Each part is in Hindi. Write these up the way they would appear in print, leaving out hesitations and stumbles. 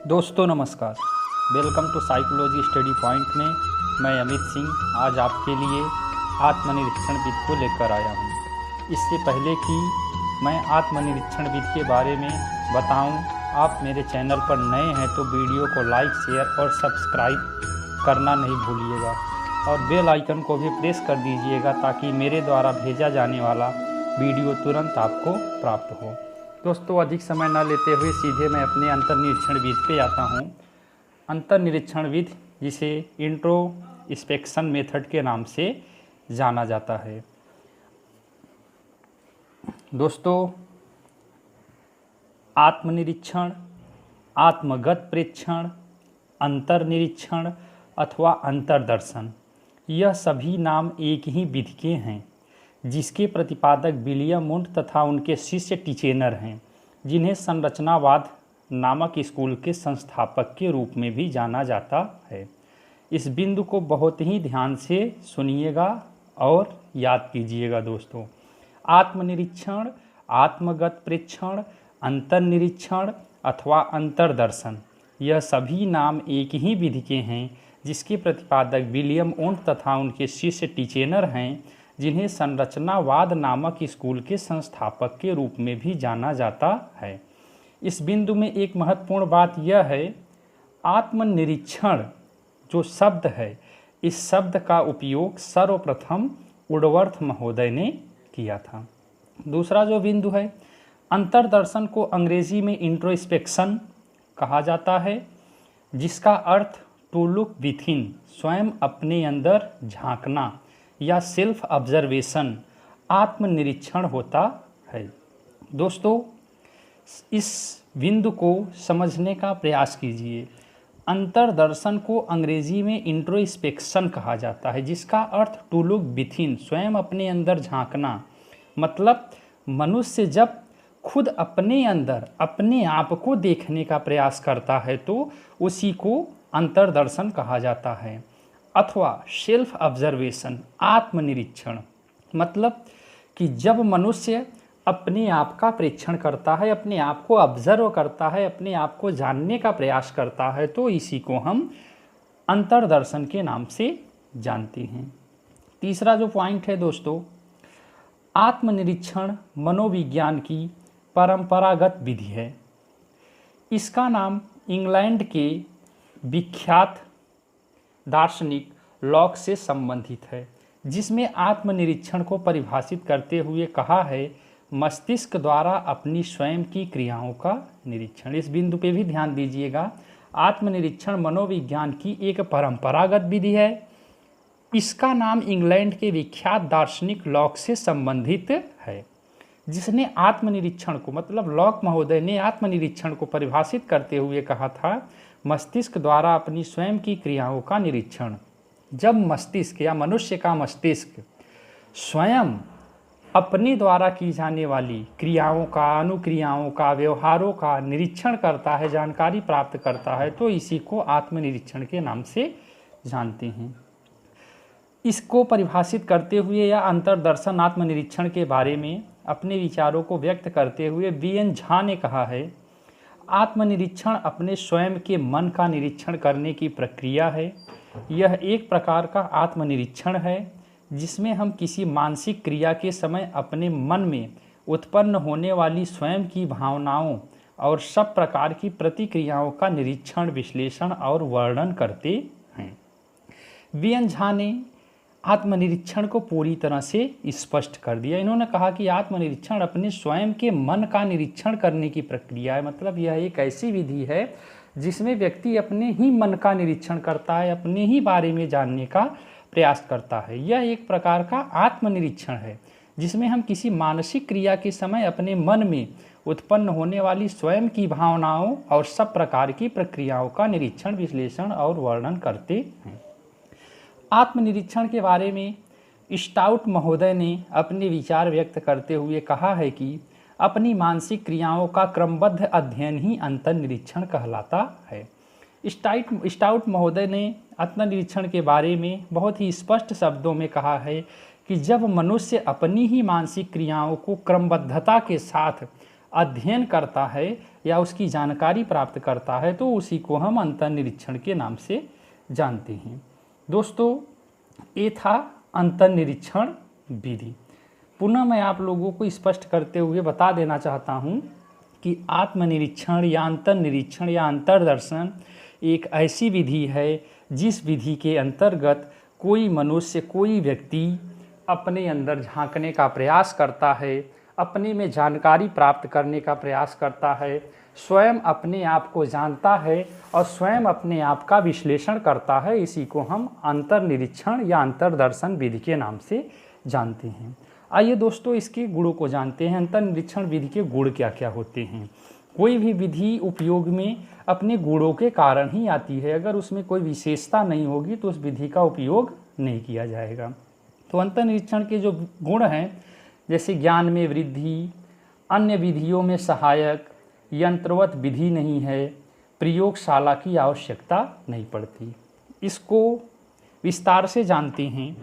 दोस्तों नमस्कार, welcome to psychology study point में मैं अमित सिंह आज आपके लिए आत्मनिरीक्षण विधि को लेकर आया हूँ। इससे पहले कि मैं आत्मनिरीक्षण विधि के बारे में बताऊँ, आप मेरे चैनल पर नए हैं तो वीडियो को लाइक, शेयर और सब्सक्राइब करना नहीं भूलिएगा और बेल आइकन को भी प्रेस कर दीजिएगा ताकि मेरे द्वारा भेजा जाने वाला वीडियो तुरंत आपको प्राप्त हो। दोस्तों, अधिक समय न लेते हुए सीधे मैं अपने अंतर्निरीक्षण विधि पे आता हूँ। अंतर्निरीक्षण विधि, जिसे इंट्रोस्पेक्शन मेथड के नाम से जाना जाता है। दोस्तों, आत्मनिरीक्षण, आत्मगत प्रेक्षण, अंतर्निरीक्षण अथवा अंतर्दर्शन, यह सभी नाम एक ही विधि के हैं जिसके प्रतिपादक विलियम वुंड तथा उनके शिष्य टिचेनर हैं, जिन्हें संरचनावाद नामक स्कूल के संस्थापक के रूप में भी जाना जाता है। इस बिंदु को बहुत ही ध्यान से सुनिएगा और याद कीजिएगा। दोस्तों, आत्मनिरीक्षण, आत्मगत प्रेक्षण, अंतर्निरीक्षण अथवा अंतर्दर्शन, यह सभी नाम एक ही विधि के हैं जिसके प्रतिपादक विलियम वुंड तथा उनके शिष्य टिचेनर हैं, जिन्हें संरचनावाद नामक स्कूल के संस्थापक के रूप में भी जाना जाता है। इस बिंदु में एक महत्वपूर्ण बात यह है, आत्मनिरीक्षण जो शब्द है, इस शब्द का उपयोग सर्वप्रथम वुडवर्थ महोदय ने किया था। दूसरा जो बिंदु है, अंतर्दर्शन को अंग्रेजी में इंट्रोस्पेक्शन कहा जाता है, जिसका अर्थ टू लुक विथिन, स्वयं अपने अंदर झांकना या सेल्फ ऑब्जर्वेशन, आत्मनिरीक्षण होता है। दोस्तों, इस बिंदु को समझने का प्रयास कीजिए। अंतर्दर्शन को अंग्रेजी में इंट्रोस्पेक्शन कहा जाता है, जिसका अर्थ टू लुक विथिन, स्वयं अपने अंदर झांकना। मतलब मनुष्य जब खुद अपने अंदर अपने आप को देखने का प्रयास करता है तो उसी को अंतर्दर्शन कहा जाता है। अथवा सेल्फ ऑब्जर्वेशन, आत्मनिरीक्षण, मतलब कि जब मनुष्य अपने आप का प्रेक्षण करता है, अपने आप को ऑब्जर्व करता है, अपने आप को जानने का प्रयास करता है, तो इसी को हम अंतर्दर्शन के नाम से जानते हैं। तीसरा जो पॉइंट है दोस्तों, आत्मनिरीक्षण मनोविज्ञान की परंपरागत विधि है। इसका नाम इंग्लैंड के विख्यात दार्शनिक लॉक से संबंधित है, जिसमें आत्मनिरीक्षण को परिभाषित करते हुए कहा है, मस्तिष्क द्वारा अपनी स्वयं की क्रियाओं का निरीक्षण। इस बिंदु पे भी ध्यान दीजिएगा। आत्मनिरीक्षण मनोविज्ञान की एक परंपरागत विधि है। इसका नाम इंग्लैंड के विख्यात दार्शनिक लॉक से संबंधित है, जिसने आत्मनिरीक्षण को, मतलब लॉक महोदय ने आत्मनिरीक्षण को परिभाषित करते हुए कहा था, मस्तिष्क द्वारा अपनी स्वयं की क्रियाओं का निरीक्षण। जब मस्तिष्क या मनुष्य का मस्तिष्क स्वयं अपने द्वारा की जाने वाली क्रियाओं का, अनुक्रियाओं का, व्यवहारों का निरीक्षण करता है, जानकारी प्राप्त करता है, तो इसी को आत्मनिरीक्षण के नाम से जानते हैं। इसको परिभाषित करते हुए या अंतर्दर्शन आत्मनिरीक्षण के बारे में अपने विचारों को व्यक्त करते हुए वीएन झा ने कहा है, आत्मनिरीक्षण अपने स्वयं के मन का निरीक्षण करने की प्रक्रिया है। यह एक प्रकार का आत्मनिरीक्षण है जिसमें हम किसी मानसिक क्रिया के समय अपने मन में उत्पन्न होने वाली स्वयं की भावनाओं और सब प्रकार की प्रतिक्रियाओं का निरीक्षण, विश्लेषण और वर्णन करते हैं। वीएन झा ने आत्मनिरीक्षण को पूरी तरह से स्पष्ट कर दिया। इन्होंने कहा कि आत्मनिरीक्षण अपने स्वयं के मन का निरीक्षण करने की प्रक्रिया है। मतलब यह एक ऐसी विधि है जिसमें व्यक्ति अपने ही मन का निरीक्षण करता है, अपने ही बारे में जानने का प्रयास करता है। यह एक प्रकार का आत्मनिरीक्षण है जिसमें हम किसी मानसिक क्रिया के समय अपने मन में उत्पन्न होने वाली स्वयं की भावनाओं और सब प्रकार की प्रक्रियाओं का निरीक्षण, विश्लेषण और वर्णन करते हैं। आत्मनिरीक्षण के बारे में स्टाउट महोदय ने अपने विचार व्यक्त करते हुए कहा है कि अपनी मानसिक क्रियाओं का क्रमबद्ध अध्ययन ही अंतर्निरीक्षण कहलाता है। स्टाउट महोदय ने आत्मनिरीक्षण के बारे में बहुत ही स्पष्ट शब्दों में कहा है कि जब मनुष्य अपनी ही मानसिक क्रियाओं को क्रमबद्धता के साथ अध्ययन करता है या उसकी जानकारी प्राप्त करता है तो उसी को हम अंतर्निरीक्षण के नाम से जानते हैं। दोस्तों, ये था अंतर्निरीक्षण विधि। पुनः मैं आप लोगों को स्पष्ट करते हुए बता देना चाहता हूँ कि आत्मनिरीक्षण या अंतर्निरीक्षण या अंतर्दर्शन एक ऐसी विधि है जिस विधि के अंतर्गत कोई मनुष्य, कोई व्यक्ति अपने अंदर झांकने का प्रयास करता है, अपने में जानकारी प्राप्त करने का प्रयास करता है, स्वयं अपने आप को जानता है और स्वयं अपने आप का विश्लेषण करता है। इसी को हम अंतर्निरीक्षण या अंतर्दर्शन विधि के नाम से जानते हैं। आइए दोस्तों, इसके गुणों को जानते हैं। अंतर्निरीक्षण विधि के गुण क्या क्या होते हैं। कोई भी विधि उपयोग में अपने गुणों के कारण ही आती है। अगर उसमें कोई विशेषता नहीं होगी तो उस विधि का उपयोग नहीं किया जाएगा। तो अंतर्निरीक्षण के जो गुण हैं, जैसे ज्ञान में वृद्धि, अन्य विधियों में सहायक, यंत्रवत विधि नहीं है, प्रयोगशाला की आवश्यकता नहीं पड़ती। इसको विस्तार से जानते हैं।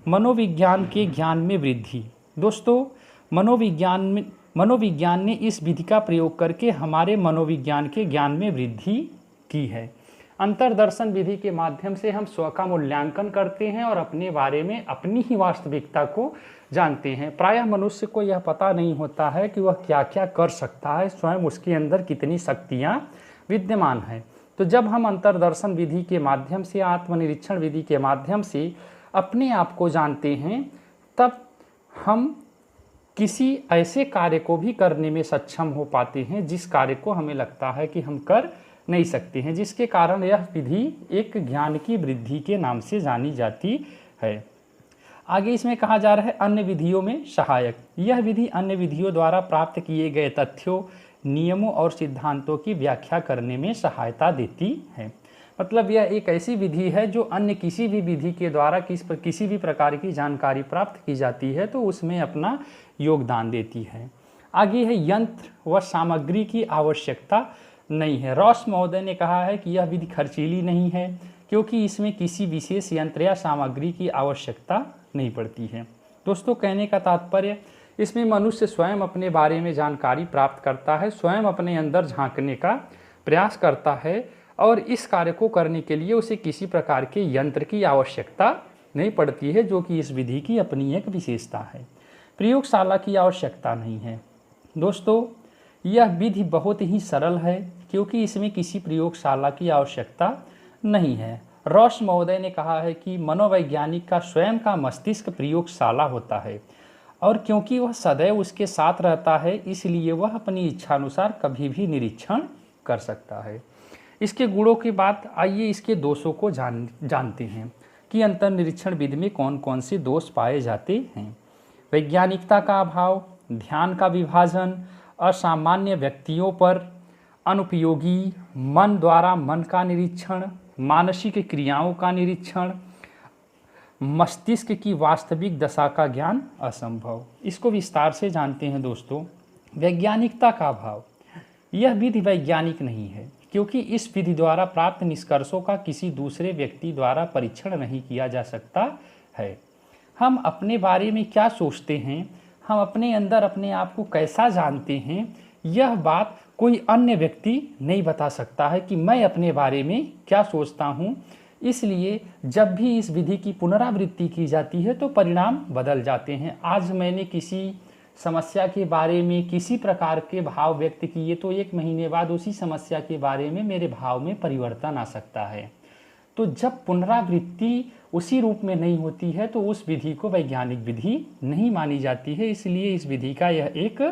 मनोविज्ञान के ज्ञान में वृद्धि। दोस्तों, मनोविज्ञान ने इस विधि का प्रयोग करके हमारे मनोविज्ञान के ज्ञान में वृद्धि की है। अंतर्दर्शन विधि के माध्यम से हम स्व का मूल्यांकन करते हैं और अपने बारे में, अपनी ही वास्तविकता को जानते हैं। प्रायः मनुष्य को यह पता नहीं होता है कि वह क्या क्या कर सकता है, स्वयं उसके अंदर कितनी शक्तियाँ विद्यमान हैं। तो जब हम अंतर्दर्शन विधि के माध्यम से, आत्मनिरीक्षण विधि के माध्यम से अपने आप को जानते हैं, तब हम किसी ऐसे कार्य को भी करने में सक्षम हो पाते हैं जिस कार्य को हमें लगता है कि हम कर नहीं सकते हैं, जिसके कारण यह विधि एक ज्ञान की वृद्धि के नाम से जानी जाती है। आगे इसमें कहा जा रहा है अन्य विधियों में सहायक। यह विधि अन्य विधियों द्वारा प्राप्त किए गए तथ्यों, नियमों और सिद्धांतों की व्याख्या करने में सहायता देती है। मतलब यह एक ऐसी विधि है जो अन्य किसी भी विधि के द्वारा किसी भी प्रकार की जानकारी प्राप्त की जाती है तो उसमें अपना योगदान देती है। आगे है यंत्र व सामग्री की आवश्यकता नहीं है। रॉस महोदय ने कहा है कि यह विधि खर्चीली नहीं है क्योंकि इसमें किसी विशेष यंत्र या सामग्री की आवश्यकता नहीं पड़ती है। दोस्तों, कहने का तात्पर्य, इसमें मनुष्य स्वयं अपने बारे में जानकारी प्राप्त करता है, स्वयं अपने अंदर झांकने का प्रयास करता है और इस कार्य को करने के लिए उसे किसी प्रकार के यंत्र की आवश्यकता नहीं पड़ती है, जो कि इस विधि की अपनी एक विशेषता है। प्रयोगशाला की आवश्यकता नहीं है। दोस्तों, यह विधि बहुत ही सरल है क्योंकि इसमें किसी प्रयोगशाला की आवश्यकता नहीं है। रॉस महोदय ने कहा है कि मनोवैज्ञानिक का स्वयं का मस्तिष्क प्रयोगशाला होता है और क्योंकि वह सदैव उसके साथ रहता है इसलिए वह अपनी इच्छानुसार कभी भी निरीक्षण कर सकता है। इसके गुणों के बाद आइए इसके दोषों को जानते हैं कि अंतर्निरीक्षण विधि में कौन कौन से दोष पाए जाते हैं। वैज्ञानिकता का अभाव, ध्यान का विभाजन, असामान्य व्यक्तियों पर अनुपयोगी, मन द्वारा मन का निरीक्षण, मानसिक क्रियाओं का निरीक्षण, मस्तिष्क की वास्तविक दशा का ज्ञान असंभव। इसको विस्तार से जानते हैं। दोस्तों, वैज्ञानिकता का अभाव, यह विधि वैज्ञानिक नहीं है क्योंकि इस विधि द्वारा प्राप्त निष्कर्षों का किसी दूसरे व्यक्ति द्वारा परीक्षण नहीं किया जा सकता है। हम अपने बारे में क्या सोचते हैं, हम अपने अंदर अपने आप को कैसा जानते हैं, यह बात कोई अन्य व्यक्ति नहीं बता सकता है कि मैं अपने बारे में क्या सोचता हूँ। इसलिए जब भी इस विधि की पुनरावृत्ति की जाती है तो परिणाम बदल जाते हैं। आज मैंने किसी समस्या के बारे में किसी प्रकार के भाव व्यक्त किए तो 1 महीने बाद उसी समस्या के बारे में मेरे भाव में परिवर्तन आ सकता है। तो जब पुनरावृत्ति उसी रूप में नहीं होती है तो उस विधि को वैज्ञानिक विधि नहीं मानी जाती है। इसलिए इस विधि का यह एक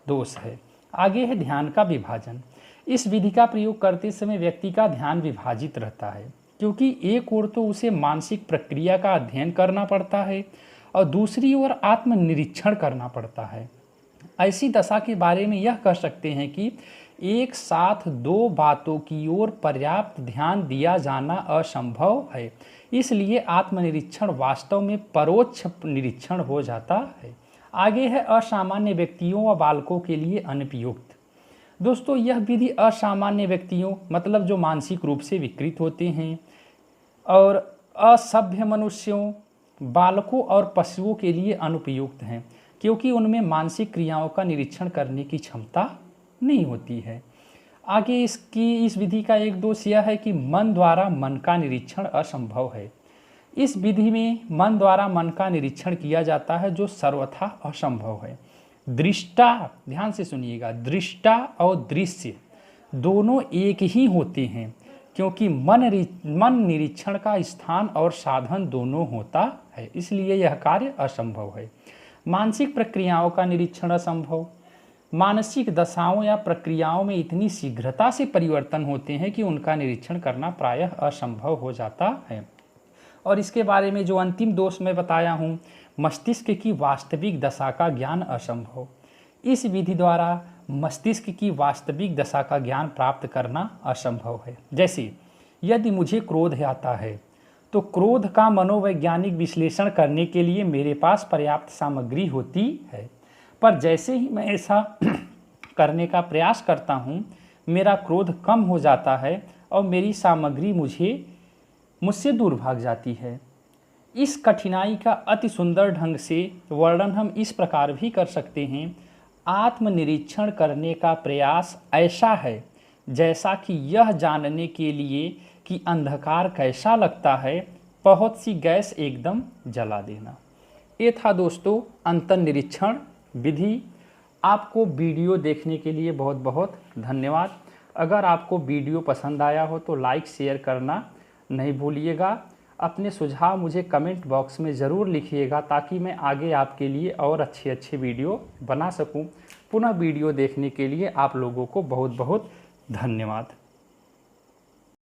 दोष है। आगे है ध्यान का विभाजन। इस विधि का प्रयोग करते समय व्यक्ति का ध्यान विभाजित रहता है क्योंकि एक ओर तो उसे मानसिक प्रक्रिया का अध्ययन करना पड़ता है और दूसरी ओर आत्मनिरीक्षण करना पड़ता है। ऐसी दशा के बारे में यह कह सकते हैं कि एक साथ 2 बातों की ओर पर्याप्त ध्यान दिया जाना असंभव है। इसलिए आत्मनिरीक्षण वास्तव में परोक्ष निरीक्षण हो जाता है। आगे है असामान्य व्यक्तियों व बालकों के लिए अनुपयुक्त। दोस्तों, यह विधि असामान्य व्यक्तियों मतलब जो मानसिक रूप से विकृत होते हैं और असभ्य मनुष्यों, बालकों और पशुओं के लिए अनुपयुक्त हैं क्योंकि उनमें मानसिक क्रियाओं का निरीक्षण करने की क्षमता नहीं होती है। आगे इस विधि का एक दोष यह है कि मन द्वारा मन का निरीक्षण असंभव है। इस विधि में मन द्वारा मन का निरीक्षण किया जाता है जो सर्वथा असंभव है। दृष्टा, ध्यान से सुनिएगा, दृष्टा और दृश्य दोनों एक ही होते हैं, क्योंकि मन निरीक्षण का स्थान और साधन दोनों होता है, इसलिए यह कार्य असंभव है। मानसिक प्रक्रियाओं का निरीक्षण असंभव। मानसिक दशाओं या प्रक्रियाओं में इतनी शीघ्रता से परिवर्तन होते हैं कि उनका निरीक्षण करना प्रायः असंभव हो जाता है। और इसके बारे में जो अंतिम दोष मैं बताया हूँ, मस्तिष्क की वास्तविक दशा का ज्ञान असंभव। इस विधि द्वारा मस्तिष्क की वास्तविक दशा का ज्ञान प्राप्त करना असंभव है। जैसे यदि मुझे क्रोध आता है तो क्रोध का मनोवैज्ञानिक विश्लेषण करने के लिए मेरे पास पर्याप्त सामग्री होती है, पर जैसे ही मैं ऐसा करने का प्रयास करता हूँ मेरा क्रोध कम हो जाता है और मेरी सामग्री मुझसे दूर भाग जाती है। इस कठिनाई का अति सुंदर ढंग से वर्णन हम इस प्रकार भी कर सकते हैं। आत्मनिरीक्षण करने का प्रयास ऐसा है जैसा कि यह जानने के लिए कि अंधकार कैसा लगता है, बहुत सी गैस एकदम जला देना। ये था दोस्तों अंतर्निरीक्षण विधि। आपको वीडियो देखने के लिए बहुत बहुत धन्यवाद। अगर आपको वीडियो पसंद आया हो तो लाइक शेयर करना नहीं भूलिएगा। अपने सुझाव मुझे कमेंट बॉक्स में ज़रूर लिखिएगा ताकि मैं आगे आपके लिए और अच्छे वीडियो बना सकूं। पुनः वीडियो देखने के लिए आप लोगों को बहुत बहुत धन्यवाद।